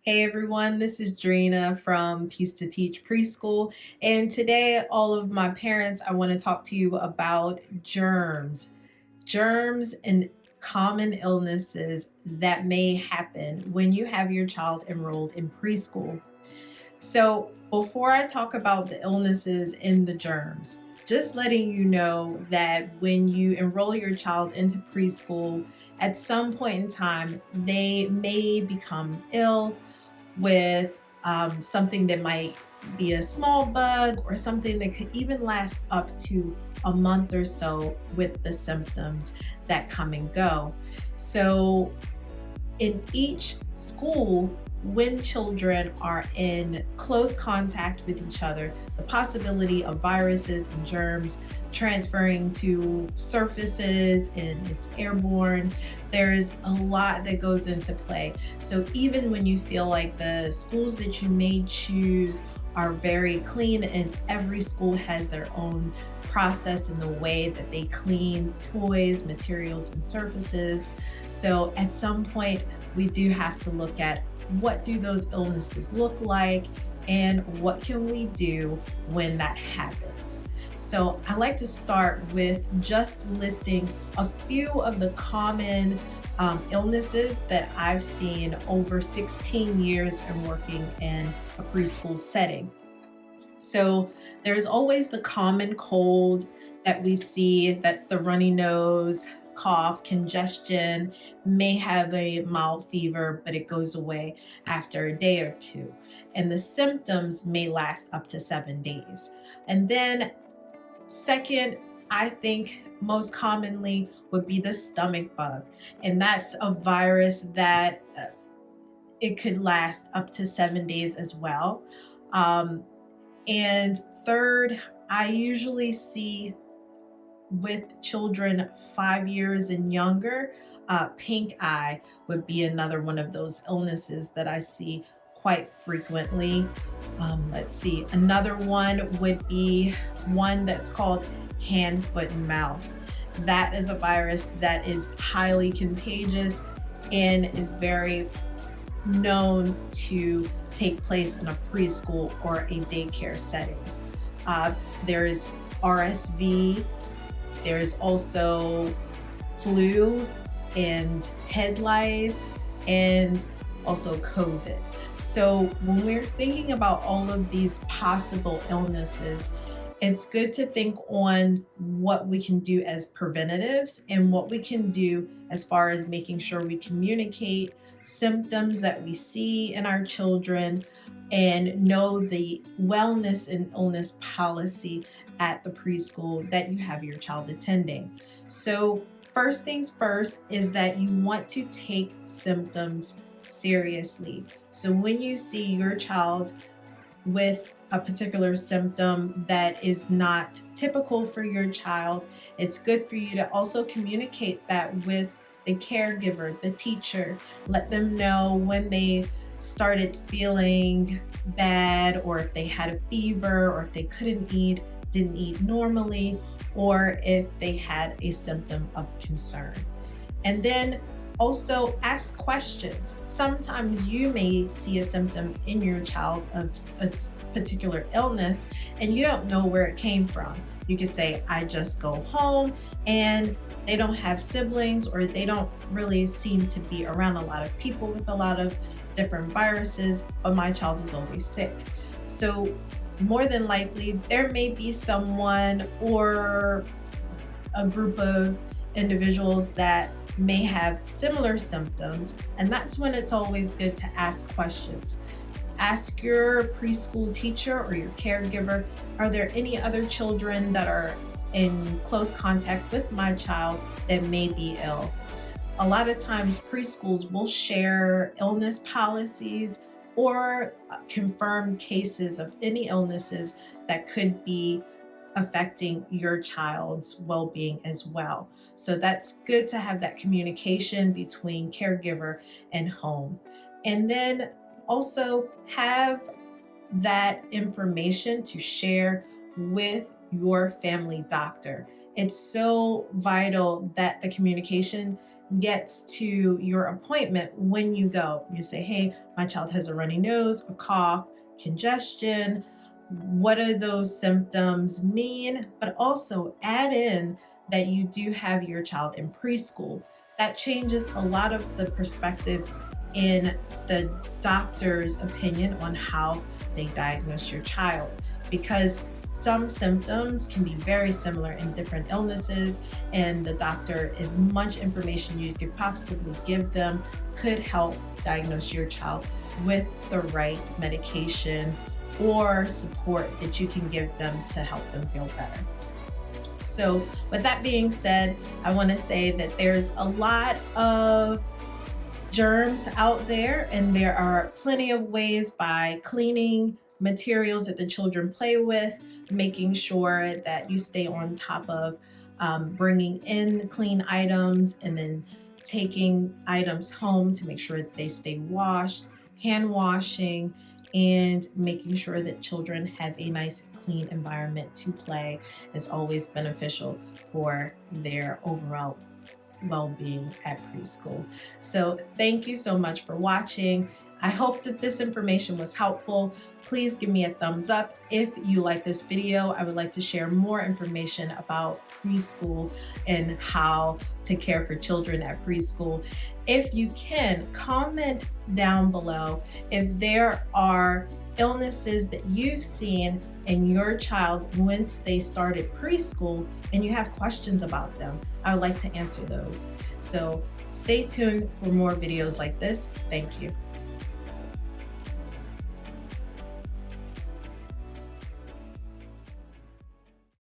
Hey everyone, this is Drina from Peace to Teach Preschool. And today, all of my parents, I want to talk to you about germs. Germs and common illnesses that may happen when you have your child enrolled in preschool. So, before I talk about the illnesses and the germs, just letting you know that when you enroll your child into preschool, at some point in time, they may become ill with something that might be a small bug or something that could even last up to a month or so with the symptoms that come and go. So, in each school, when children are in close contact with each other, the possibility of viruses and germs transferring to surfaces and it's airborne, there's a lot that goes into play. So even when you feel like the schools that you may choose are very clean and every school has their own process in the way that they clean toys, materials, and surfaces. So at some point, we do have to look at what do those illnesses look like and what can we do when that happens. So I like to start with just listing a few of the common illnesses that I've seen over 16 years in working in a preschool setting. So there's always the common cold that we see, that's the runny nose, cough, congestion, may have a mild fever, but it goes away after a day or two. And the symptoms may last up to 7 days. And then, second, I think most commonly would be the stomach bug. And that's a virus that it could last up to 7 days as well. Um, and third, I usually see with children 5 years and younger, pink eye would be another one of those illnesses that I see quite frequently. Let's see, another one would be one that's called hand, foot, and mouth. That is a virus that is highly contagious and is very known to take place in a preschool or a daycare setting. There is RSV, there's also flu and head lice and also COVID. So when we're thinking about all of these possible illnesses, it's good to think on what we can do as preventatives and what we can do as far as making sure we communicate symptoms that we see in our children and know the wellness and illness policy at the preschool that you have your child attending. So, first things first is that you want to take symptoms seriously. So, when you see your child with a particular symptom that is not typical for your child, it's good for you to also communicate that with the caregiver, the teacher. Let them know when they started feeling bad, or if they had a fever, or if they couldn't eat, didn't eat normally, or if they had a symptom of concern. And then also ask questions. Sometimes you may see a symptom in your child of a particular illness and you don't know where it came from. You could say, I just go home and they don't have siblings, or they don't really seem to be around a lot of people with a lot of different viruses, but my child is always sick. So more than likely, there may be someone or a group of individuals that may have similar symptoms, and that's when it's always good to ask questions. Ask your preschool teacher or your caregiver, are there any other children that are in close contact with my child that may be ill? A lot of times preschools will share illness policies or confirmed cases of any illnesses that could be affecting your child's well-being as well. So that's good to have that communication between caregiver and home. And then also have that information to share with your family doctor. It's so vital that the communication gets to your appointment, when you go, you say, hey, my child has a runny nose, a cough, congestion. What do those symptoms mean? But also add in that you do have your child in preschool. That changes a lot of the perspective in the doctor's opinion on how they diagnose your child, because some symptoms can be very similar in different illnesses, and the doctor, as much information you could possibly give them, could help diagnose your child with the right medication or support that you can give them to help them feel better. So with that being said, I want to say that there's a lot of germs out there, and there are plenty of ways by cleaning materials that the children play with, making sure that you stay on top of bringing in clean items, and then taking items home to make sure that they stay washed, hand washing, and making sure that children have a nice clean environment to play is always beneficial for their overall well-being at preschool. So thank you so much for watching. I hope that this information was helpful. Please give me a thumbs up if you like this video. I would like to share more information about preschool and how to care for children at preschool. If you can, comment down below if there are illnesses that you've seen in your child once they started preschool and you have questions about them. I would like to answer those. So stay tuned for more videos like this. Thank you.